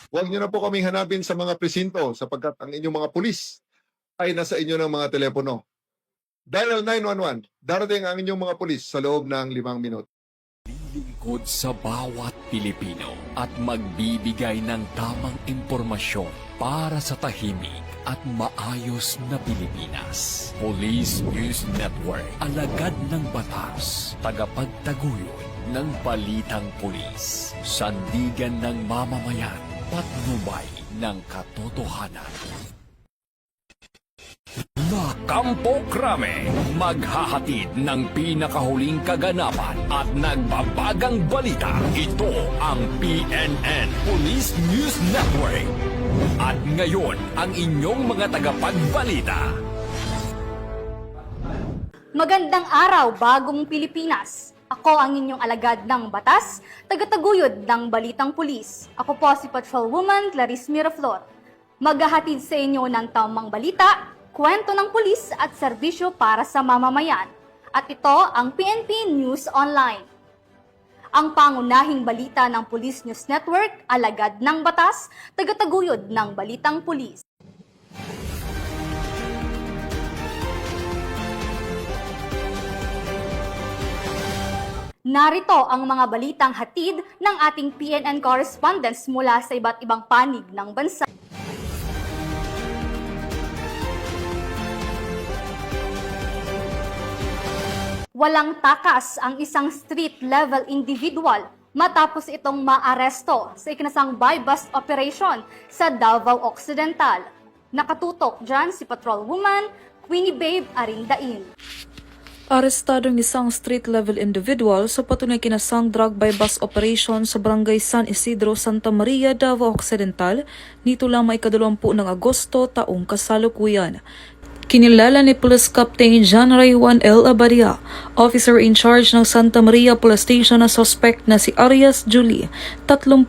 Huwag niyo na po kaming hanapin sa mga presinto sapagkat ang inyong mga pulis ay nasa inyo ng mga telepono. Dial 911, darating ang inyong mga pulis sa loob ng 5 minuto. Lingkod sa bawat Pilipino at magbibigay ng tamang impormasyon para sa tahimik at maayos na Pilipinas. Police News Network, alagad ng batas, tagapagtaguyod ng balitang pulis, sandigan ng mamamayan, patnubay ng katotohanan. La Campo Crame, maghahatid ng pinakahuling kaganapan at nagbabagang balita. Ito ang PNN Police News Network. At ngayon, ang inyong mga tagapagbalita. Magandang araw, bagong Pilipinas. Ako ang inyong alagad ng batas, tagataguyod ng balitang pulis. Ako po si Patrolwoman Clarice Miraflor. Maghahatid sa inyo ng tamang balita, kwento ng pulis at serbisyo para sa mamamayan. At ito ang PNP News Online. Ang pangunahing balita ng Police News Network, alagad ng batas, tagataguyod ng balitang pulis. Narito ang mga balitang hatid ng ating PNN correspondents mula sa iba't ibang panig ng bansa. Walang takas ang isang street-level individual matapos itong maaresto sa ikinasang buy-bust operation sa Davao Occidental. Nakatutok dyan si Patrolwoman Queenie Babe Arindain. Arestadong isang street-level individual sa patunay kinasang drug buy-bust operation sa barangay San Isidro, Santa Maria, Davao Occidental nito lamang ika-20 ng Agosto taong kasalukuyan. Kinilala ni Police Captain John Ray Juan L. Abadia, officer in charge ng Santa Maria Police Station na suspect na si Arias Julie, 31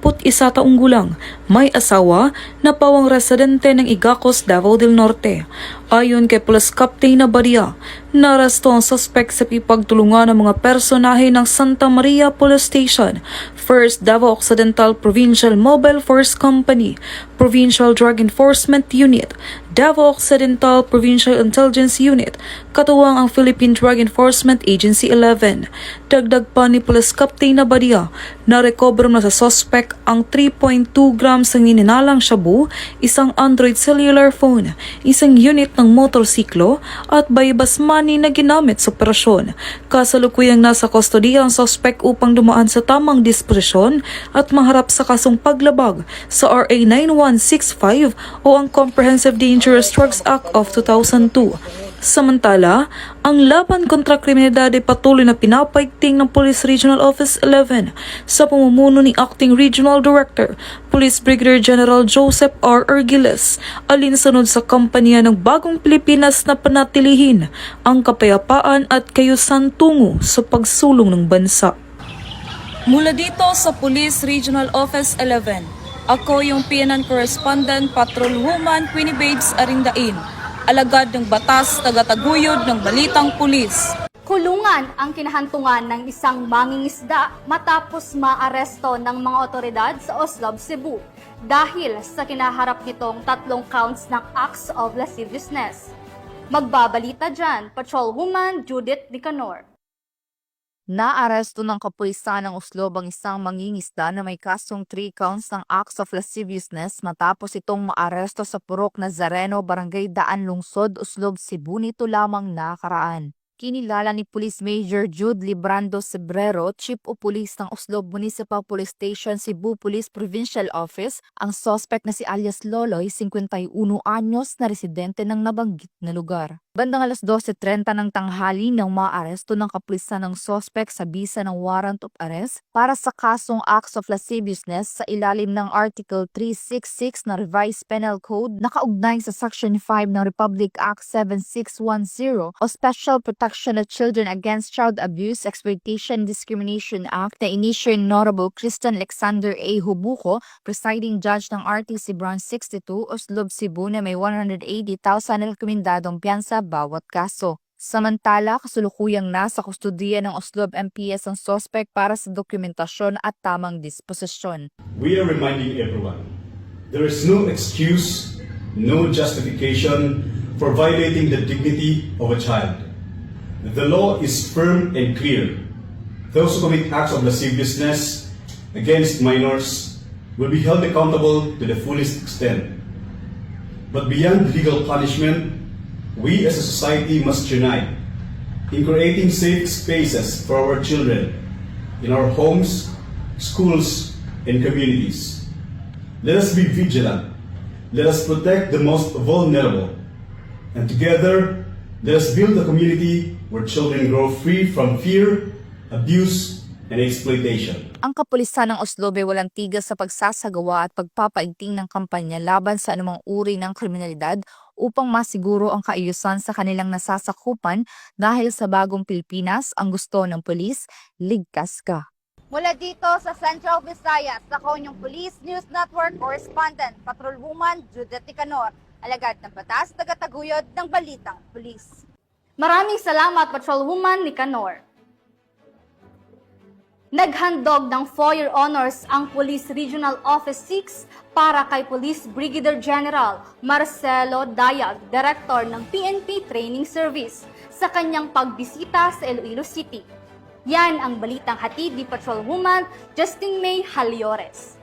taong gulang, may asawa na pawang residente ng Igacos, Davao del Norte. Ayon kay Police Captain Abadia, narasto ang suspect sa pipagtulungan ng mga personahe ng Santa Maria Police Station, 1st Davao Occidental Provincial Mobile Force Company, Provincial Drug Enforcement Unit, Davao Occidental Provincial Intelligence Unit, katuwang ang Philippine Drug Enforcement Agency 11. Dagdag pa ni Police Captain Abadia, na-recover na sa suspect ang 3.2 grams ng ininalang shabu, isang Android cellular phone, isang unit ng motorsiklo at buy-bust money na ginamit sa operasyon. Kasalukuyang nasa kustodiya ang suspect upang dumaan sa tamang disposisyon at maharap sa kasong paglabag sa RA 9165 o ang Comprehensive Dangerous Drugs Act of 2002. Samantala, ang laban kontra kriminalidad ay patuloy na pinapaigting ng Police Regional Office 11 sa pamumuno ni Acting Regional Director, Police Brigadier General Joseph R. Ergiles, alinsunod sa kampanya ng Bagong Pilipinas na panatilihin ang kapayapaan at kayusan tungo sa pagsulong ng bansa. Mula dito sa Police Regional Office 11, ako yung PNN Correspondent Patrolwoman Queenie Babes Arindain, alagad ng batas, tagataguyod ng balitang pulis. Kulungan ang kinahantungan ng isang mangingisda matapos maaresto ng mga otoridad sa Oslob, Cebu dahil sa kinaharap nitong 3 counts ng acts of lasciviousness. Magbabalita dyan, Patrolwoman Judith Nicanor. Naaresto ng kapulisan ng Oslob ang isang mangingisda na may kasong 3 counts ng acts of lasciviousness matapos itong maaresto sa Purok Nazareno, Barangay Daan, Lungsod, Oslob, Cebu nito lamang nakaraan. Kinilala ni Police Major Jude Librando Sebrero, Chief of Police ng Oslob Municipal Police Station, Cebu Police Provincial Office, ang suspect na si alias Loloy, 51 anyos na residente ng nabanggit na lugar. Bandang alas 12:30 ng tanghali nang maaresto ng kapulisan ng suspect sa bisa ng warrant of arrest para sa kasong acts of lasciviousness sa ilalim ng Article 366 na Revised Penal Code na kaugnay sa Section 5 ng Republic Act 7610 o Special Protection of Children Against Child Abuse, Exploitation, Discrimination Act na inisyo ni Honorable Christian Alexander A. Hubuco, presiding judge ng RTC Branch 62, Oslob, Cebu na may 180,000 na rekomendadong piyansa bawat kaso. Samantala, kasulukuyang nasa kustudiya ng Oslob MPS ang sospek para sa dokumentasyon at tamang disposisyon. We are reminding everyone, there is no excuse, no justification for violating the dignity of a child. The law is firm and clear. Those who commit acts of lasciviousness against minors will be held accountable to the fullest extent. But beyond legal punishment, we as a society must unite in creating safe spaces for our children in our homes, schools, and communities. Let us be vigilant. Let us protect the most vulnerable. And together, let us build a community where children grow free from fear, abuse, and exploitation. Ang kapulisan ng Oslob ay walang tigil sa pagsasagawa at pagpapaigting ng kampanya laban sa anumang uri ng kriminalidad upang masiguro ang kaayusan sa kanilang nasasakupan dahil sa bagong Pilipinas, ang gusto ng pulis, ligtas ka. Mula dito sa Central Visayas, ako yung Police News Network Correspondent, Patrolwoman Judith Nicanor, alagad ng batas, tagataguyod ng Balitang Pulis. Maraming salamat, Patrolwoman Nicanor. Naghandog ng 4-year honors ang Police Regional Office 6 para kay Police Brigadier General Marcelo Dayag, Director ng PNP Training Service, sa kanyang pagbisita sa Iloilo City. Yan ang balitang hatid ni Patrolwoman Justin May Haliores.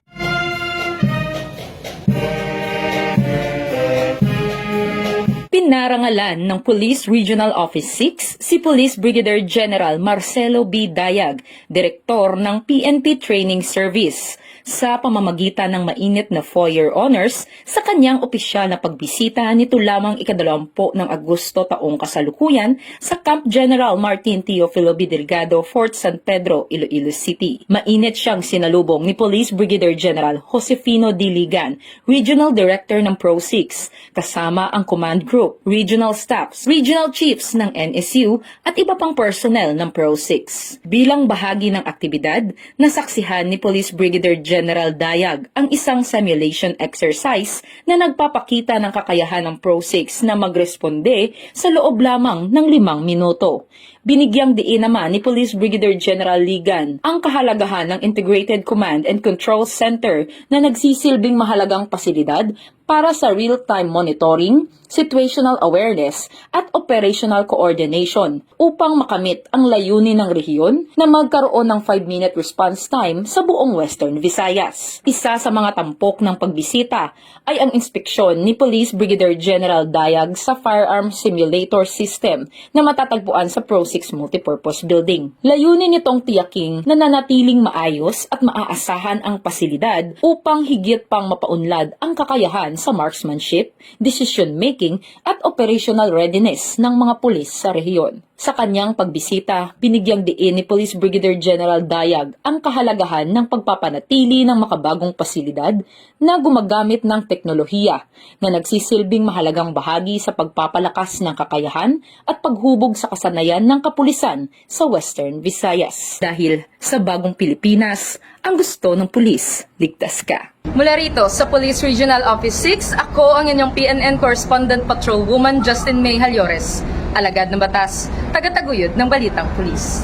Pinarangalan ng Police Regional Office 6 si Police Brigadier General Marcelo B. Dayag, Direktor ng PNP Training Service, sa pamamagitan ng mainit na 4-year honors sa kanyang opisyal na pagbisita nito lamang ika-20 ng Agosto taong kasalukuyan sa Camp General Martin Teofilo B. Delgado, Fort San Pedro, Iloilo City. Mainit siyang sinalubong ni Police Brigadier General Josefino Diligan, Regional Director ng Pro 6, kasama ang Command Group, Regional Staffs, Regional Chiefs ng NSU at iba pang personnel ng Pro 6. Bilang bahagi ng aktibidad, nasaksihan ni Police Brigadier General Dayag ang isang simulation exercise na nagpapakita ng kakayahan ng Pro 6 na magresponde sa loob lamang ng 5 minuto. Binigyang diin naman ni Police Brigadier General Ligan ang kahalagahan ng Integrated Command and Control Center na nagsisilbing mahalagang pasilidad para sa real-time monitoring, situational awareness at operational coordination upang makamit ang layunin ng rehiyon na magkaroon ng 5-minute response time sa buong Western Visayas. Isa sa mga tampok ng pagbisita ay ang inspeksyon ni Police Brigadier General Dayag sa Firearm Simulator System na matatagpuan sa Pro 6 Multipurpose Building. Layunin nitong tiyaking na nanatiling maayos at maaasahan ang pasilidad upang higit pang mapaunlad ang kakayahan sa marksmanship, decision-making at operational readiness ng mga pulis sa rehiyon. Sa kanyang pagbisita, binigyang diin ni Police Brigadier General Dayag ang kahalagahan ng pagpapanatili ng makabagong pasilidad na gumagamit ng teknolohiya na nagsisilbing mahalagang bahagi sa pagpapalakas ng kakayahan at paghubog sa kasanayan ng kapulisan sa Western Visayas. Dahil sa bagong Pilipinas, ang gusto ng pulis, ligtas ka. Mula rito sa Police Regional Office 6, ako ang inyong PNN Correspondent Patrolwoman Justin May Haliores, alagad ng batas, tagataguyod ng Balitang Pulis.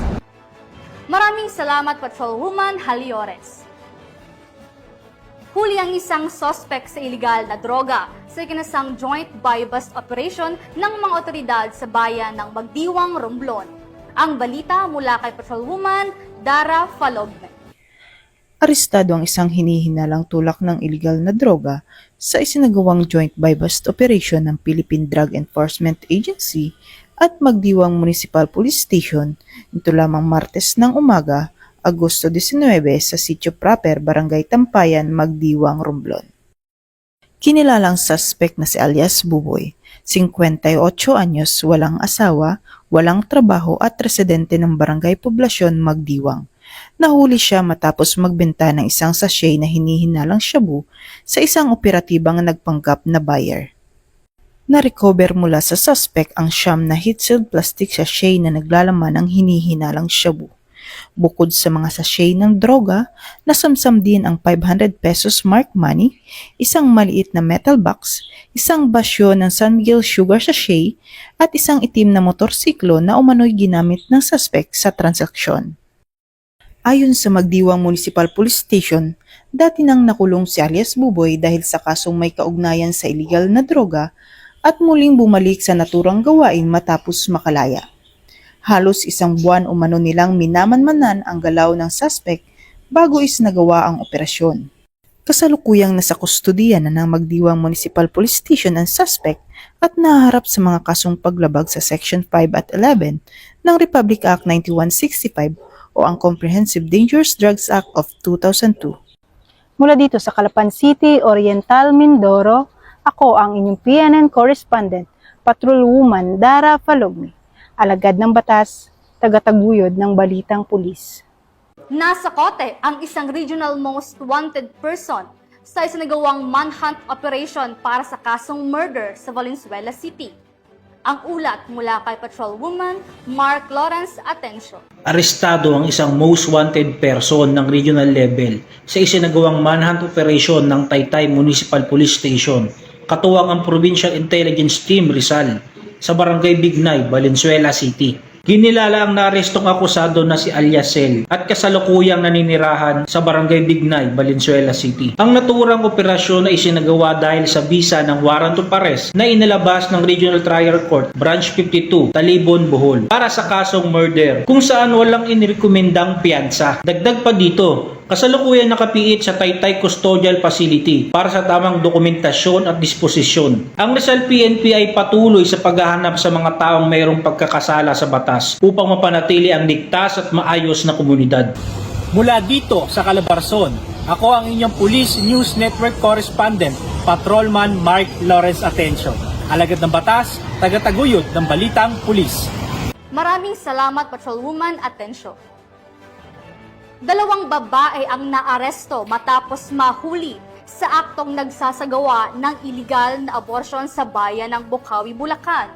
Maraming salamat, Patrolwoman Haliores. Huli ang isang suspect sa iligal na droga sa ikinasang joint buy-bust operation ng mga otoridad sa bayan ng Magdiwang, Romblon. Ang balita mula kay Patrolwoman Dara Falogme. Arestado ang isang hinihinalang tulak ng iligal na droga sa isinagawang joint buy-bust operation ng Philippine Drug Enforcement Agency at Magdiwang Municipal Police Station nito lamang Martes ng umaga, Agosto 19 sa Sitio Proper, Barangay Tampayan, Magdiwang, Romblon. Kinilalang suspect na si alias Buboy, 58 anyos, walang asawa, walang trabaho at residente ng Barangay Poblasyon, Magdiwang. Nahuli siya matapos magbenta ng isang sachet na hinihinalang shabu sa isang operatibang nagpanggap na buyer. Na-recover mula sa suspect ang siyam na heat-sealed plastic sachet na naglalaman ng hinihinalang shabu. Bukod sa mga sachet ng droga, nasamsam din ang 500 pesos marked money, isang maliit na metal box, isang basyo ng San Miguel sugar sachet, at isang itim na motorsiklo na umano'y ginamit ng suspect sa transaksyon. Ayon sa Magdiwang Municipal Police Station, dati nang nakulong si alias Buboy dahil sa kasong may kaugnayan sa iligal na droga at muling bumalik sa naturang gawain matapos makalaya. Halos isang buwan umano nilang minamanmanan ang galaw ng suspect bago isinagawa ang operasyon. Kasalukuyang nasa kustudiya na ng Magdiwang Municipal Police Station ang suspect at naharap sa mga kasong paglabag sa Section 5 at 11 ng Republic Act 9165 o ang Comprehensive Dangerous Drugs Act of 2002. Mula dito sa Calapan City, Oriental, Mindoro, ako ang inyong PNN correspondent, Patrolwoman Dara Falogmi, alagad ng batas, tagataguyod ng balitang pulis. Nasa kote ang isang regional most wanted person sa isinagawang manhunt operation para sa kasong murder sa Valenzuela City. Ang ulat mula kay Patrolwoman Mark Lawrence Atencio. Arestado ang isang most wanted person ng regional level sa isinagawang manhunt operation ng Taytay Municipal Police Station, katuwang ang Provincial Intelligence Team Rizal sa Barangay Bignay, Valenzuela City. Kinilala ang naarestong akusado na si alias Cel at kasalukuyang naninirahan sa Barangay Bignay, Valenzuela City. Ang naturang operasyon ay isinagawa dahil sa bisa ng warrant of arrest na inilabas ng Regional Trial Court Branch 52, Talibon, Bohol para sa kasong murder kung saan walang inirekomendang piyansa. Dagdag pa dito, kasalukuyan nakapiit sa Taytay Custodial Facility para sa tamang dokumentasyon at disposisyon. Ang Rizal PNP ay patuloy sa paghahanap sa mga taong mayroong pagkakasala sa batas upang mapanatili ang ligtas at maayos na komunidad. Mula dito sa Calabarzon, ako ang inyong Police News Network correspondent, Patrolman Mark Lawrence Atencio. Alagad ng batas, tagataguyod ng balitang pulis. Maraming salamat, Patrolwoman Atencio. Dalawang babae ang naaresto matapos mahuli sa aktong nagsasagawa ng iligal na abortion sa bayan ng Bocaue, Bulacan.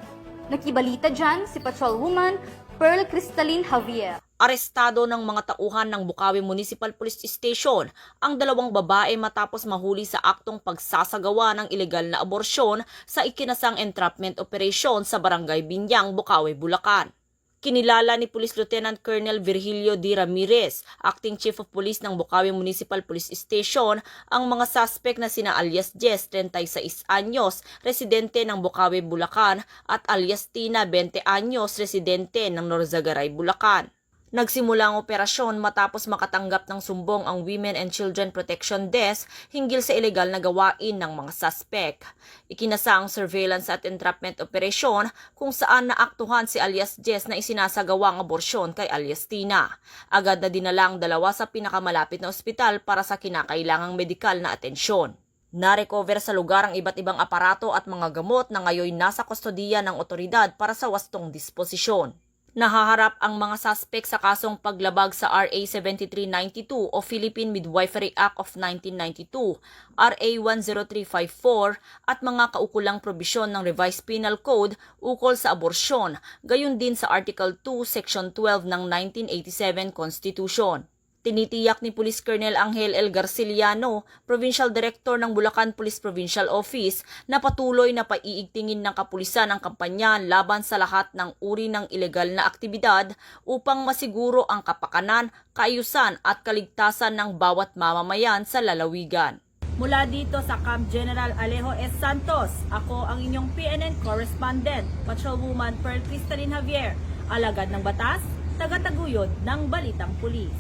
Nakibalita dyan si Patrolwoman Pearl Crystalline Javier. Arestado ng mga tauhan ng Bocaue Municipal Police Station ang dalawang babae matapos mahuli sa aktong pagsasagawa ng ilegal na aborsyon sa ikinasang entrapment operation sa Barangay Binyang, Bocaue, Bulacan. Kinilala ni Police Lieutenant Colonel Virgilio D. Ramirez, Acting Chief of Police ng Bocaue Municipal Police Station, ang mga suspect na sina alias Jess, 36 anyos, residente ng Bocaue, Bulacan, at alias Tina, 20 anyos, residente ng Norzagaray, Bulacan. Nagsimula ang operasyon matapos makatanggap ng sumbong ang Women and Children Protection Desk hinggil sa ilegal na gawain ng mga suspect. Ikinasa ang surveillance at entrapment operation kung saan naaktuhan si alias Jess na isinasagawa ang aborsyon kay alias Tina. Agad na dinala ang dalawa sa pinakamalapit na ospital para sa kinakailangang medikal na atensyon. Na-recover sa lugar ang iba't ibang aparato at mga gamot na ngayon nasa kustodiya ng otoridad para sa wastong disposisyon. Nahaharap ang mga suspect sa kasong paglabag sa RA 7392 o Philippine Midwifery Act of 1992, RA 10354 at mga kaukulang probisyon ng Revised Penal Code ukol sa aborsyon, gayon din sa Article 2, Section 12 ng 1987 Constitution. Tinitiyak ni Police Colonel Angel L. Garciliano, Provincial Director ng Bulacan Police Provincial Office, na patuloy na paiigtingin ng kapulisan ang kampanya laban sa lahat ng uri ng ilegal na aktibidad upang masiguro ang kapakanan, kaayusan at kaligtasan ng bawat mamamayan sa lalawigan. Mula dito sa Camp General Alejo S. Santos, ako ang inyong PNN correspondent, Patrolwoman Pearl Crystalline Javier, alagad ng batas, tagataguyod ng balitang pulis.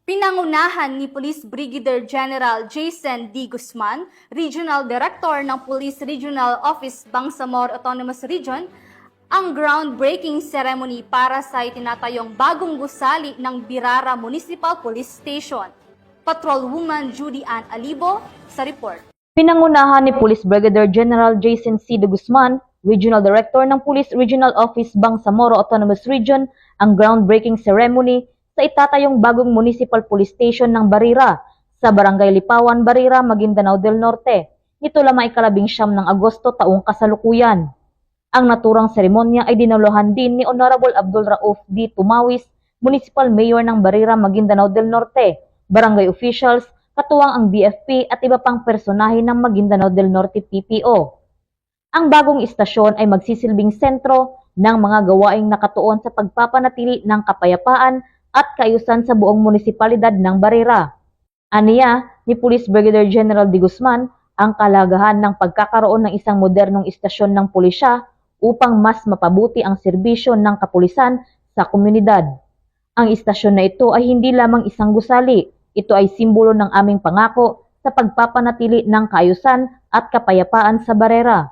Pinangunahan ni Police Brigadier General Jason D. Guzman, Regional Director ng Police Regional Office Bangsamoro Autonomous Region, ang groundbreaking ceremony para sa itinatayong bagong gusali ng Birara Municipal Police Station. Patrolwoman Judy Ann Alibo sa report. Pinangunahan ni Police Brigadier General Jason C. D. Guzman, Regional Director ng Police Regional Office Bangsamoro Autonomous Region, ang groundbreaking ceremony sa itatayong bagong Municipal Police Station ng Barira sa Barangay Lipawan, Barira, Maguindanao del Norte. Nito lamang ika-19 ng Agosto taong kasalukuyan. Ang naturang seremonya ay dinalohan din ni Honorable Abdul Rauf D. Tumawis, Municipal Mayor ng Barira, Maguindanao del Norte, barangay officials, katuwang ang BFP at iba pang personahe ng Maguindanao del Norte PPO. Ang bagong istasyon ay magsisilbing sentro ng mga gawaing nakatuon sa pagpapanatili ng kapayapaan at kaayusan sa buong munisipalidad ng Barira. Aniya ni Police Brigadier General De Guzman ang kalagahan ng pagkakaroon ng isang modernong istasyon ng pulisya upang mas mapabuti ang serbisyo ng kapulisan sa komunidad. Ang istasyon na ito ay hindi lamang isang gusali, ito ay simbolo ng aming pangako sa pagpapanatili ng kaayusan at kapayapaan sa Barera.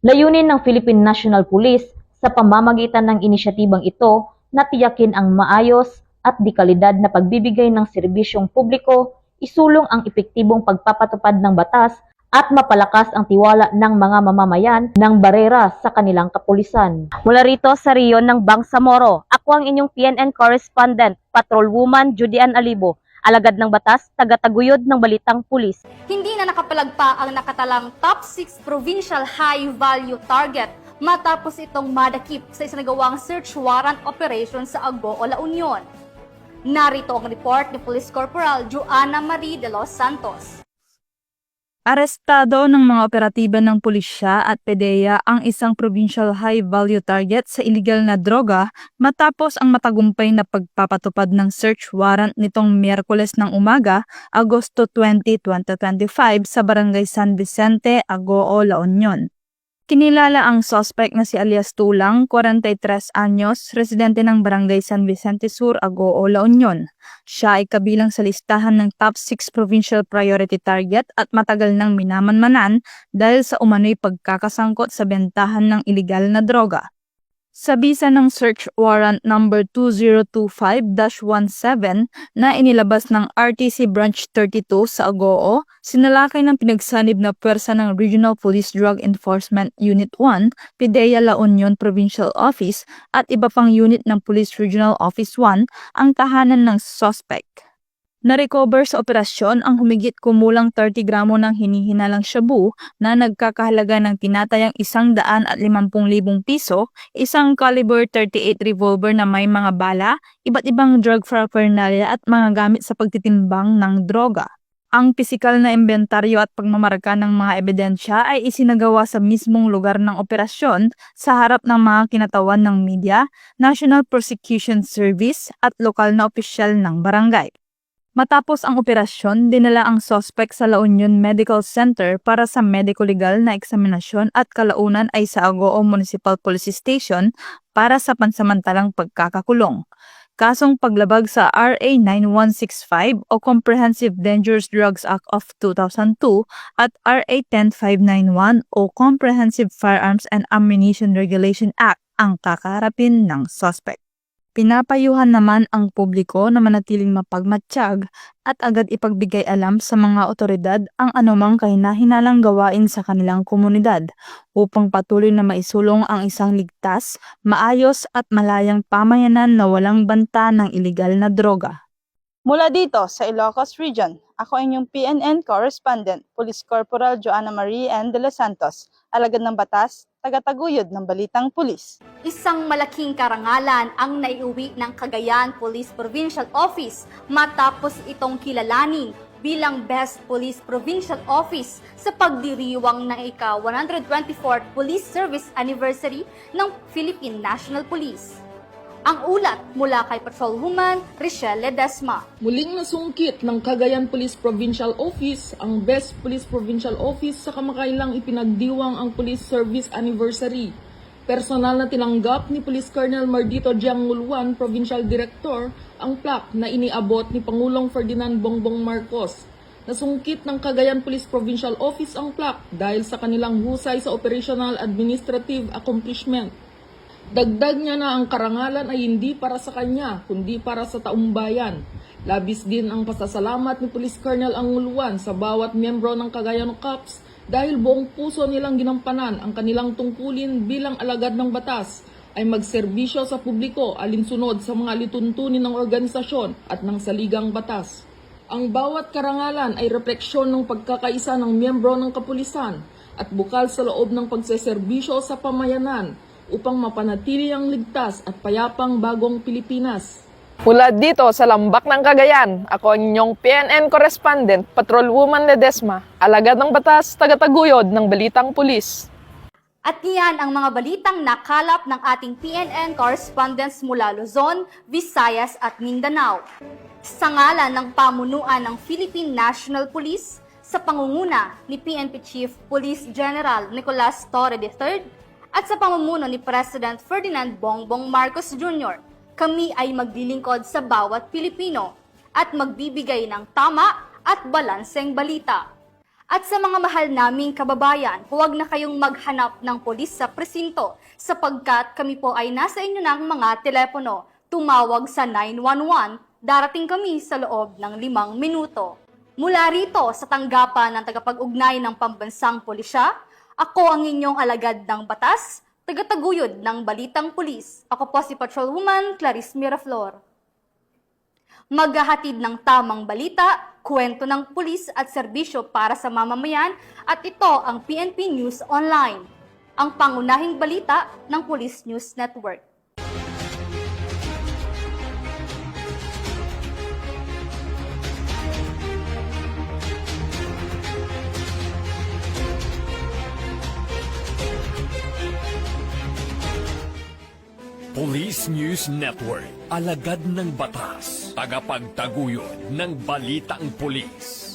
Layunin ng Philippine National Police sa pamamagitan ng inisyatibang ito na tiyakin ang maayos at dekalidad na pagbibigay ng serbisyong publiko, isulong ang epektibong pagpapatupad ng batas at mapalakas ang tiwala ng mga mamamayan ng Barera sa kanilang kapulisan. Mula rito sa riyon ng Bangsamoro, ako ang inyong PNN correspondent, Patrolwoman Judy Ann Alibo, alagad ng batas, tagataguyod ng Balitang Pulis. Hindi na nakapalagpa ang nakatalang top 6 provincial high-value target matapos itong madakip sa isinagawang search warrant operation sa Agoo, La Union. Narito ang report ni Police Corporal Joanna Marie de los Santos. Arestado ng mga operatiba ng pulisya at PDEA ang isang provincial high-value target sa illegal na droga matapos ang matagumpay na pagpapatupad ng search warrant nitong Miyerkules ng umaga, Agosto 20, 2025 sa Barangay San Vicente, Agoo, La Union. Kinilala ang suspect na si alias Tulang, 43 anyos, residente ng Barangay San Vicente Sur, Agoo, La Union. Siya ay kabilang sa listahan ng top 6 provincial priority target at matagal nang minamanmanan dahil sa umano'y pagkakasangkot sa bentahan ng iligal na droga. Sa bisa ng search warrant number 2025-17 na inilabas ng RTC Branch 32 sa Agoo, sinalakay ng pinagsanib na puwersa ng Regional Police Drug Enforcement Unit 1, PDEA La Union Provincial Office at iba pang unit ng Police Regional Office 1 ang tahanan ng suspect. Na-recover sa operasyon ang humigit kumulang 30 gramo ng hinihinalang shabu na nagkakahalaga ng tinatayang 150,000 piso, isang caliber 38 revolver na may mga bala, iba't ibang drug paraphernalia at mga gamit sa pagtitimbang ng droga. Ang pisikal na inventaryo at pagmamarka ng mga ebidensya ay isinagawa sa mismong lugar ng operasyon sa harap ng mga kinatawan ng media, National Prosecution Service at lokal na opisyal ng barangay. Matapos ang operasyon, dinala ang suspect sa La Union Medical Center para sa medico-legal na eksaminasyon at kalaunan ay sa Agoo Municipal Police Station para sa pansamantalang pagkakakulong. Kasong paglabag sa RA 9165 o Comprehensive Dangerous Drugs Act of 2002 at RA 10591 o Comprehensive Firearms and Ammunition Regulation Act ang kakaharapin ng suspect. Pinapayuhan naman ang publiko na manatiling mapagmatsyag at agad ipagbigay alam sa mga otoridad ang anumang kahina-hinalang gawain sa kanilang komunidad upang patuloy na maisulong ang isang ligtas, maayos at malayang pamayanan na walang banta ng iligal na droga. Mula dito sa Ilocos Region, ako ang inyong PNN correspondent, Police Corporal Joanna Marie N. de los Santos, alagad ng batas, tagataguyod ng Balitang Pulis. Isang malaking karangalan ang naiuwi ng Cagayan Police Provincial Office matapos itong kilalanin bilang Best Police Provincial Office sa pagdiriwang ng ika-124th Police Service Anniversary ng Philippine National Police. Ang ulat mula kay Patrolwoman Richelle Ledesma. Muling nasungkit ng Cagayan Police Provincial Office ang Best Police Provincial Office sa kamakailang ipinagdiwang ang Police Service Anniversary. Personal na tinanggap ni Police Colonel Mardito Gianguluan, Provincial Director, ang plaque na iniabot ni Pangulong Ferdinand Bongbong Marcos. Nasungkit ng Cagayan Police Provincial Office ang plaque dahil sa kanilang husay sa operational administrative accomplishment. Dagdag niya na ang karangalan ay hindi para sa kanya, kundi para sa taong bayan. Labis din ang pasasalamat ni Police Colonel Anguluan sa bawat miyembro ng Cagayan Cops dahil buong puso nilang ginampanan ang kanilang tungkulin bilang alagad ng batas ay magserbisyo sa publiko alinsunod sa mga lituntunin ng organisasyon at ng saligang batas. Ang bawat karangalan ay refleksyon ng pagkakaisa ng miyembro ng kapulisan at bukal sa loob ng pagseserbisyo sa pamayanan upang mapanatili ang ligtas at payapang bagong Pilipinas. Mula dito sa Lambak ng Cagayan, ako ang inyong PNN correspondent, Patrolwoman Ledesma, alagad ng batas, tagataguyod ng Balitang Pulis. At iyan ang mga balitang nakalap ng ating PNN correspondents mula Luzon, Visayas at Mindanao. Sa ngalan ng pamunuan ng Philippine National Police, sa pangunguna ni PNP Chief Police General Nicolas Torre III at sa pamumuno ni President Ferdinand Bongbong Marcos Jr., kami ay maglilingkod sa bawat Pilipino at magbibigay ng tama at balanseng balita. At sa mga mahal naming kababayan, huwag na kayong maghanap ng pulis sa presinto sapagkat kami po ay nasa inyo ng mga telepono. Tumawag sa 911, darating kami sa loob ng 5 minuto. Mula rito sa tanggapan ng tagapag-ugnay ng pambansang pulisya, ako ang inyong alagad ng batas, tagataguyod ng Balitang Pulis. Ako po si Patrolwoman Clarice Miraflor. Maghahatid ng tamang balita, kwento ng pulis at serbisyo para sa mamamayan at ito ang PNP News Online, ang pangunahing balita ng Police News Network. Police News Network, alagad ng batas, tagapagtaguyod ng balitang pulis.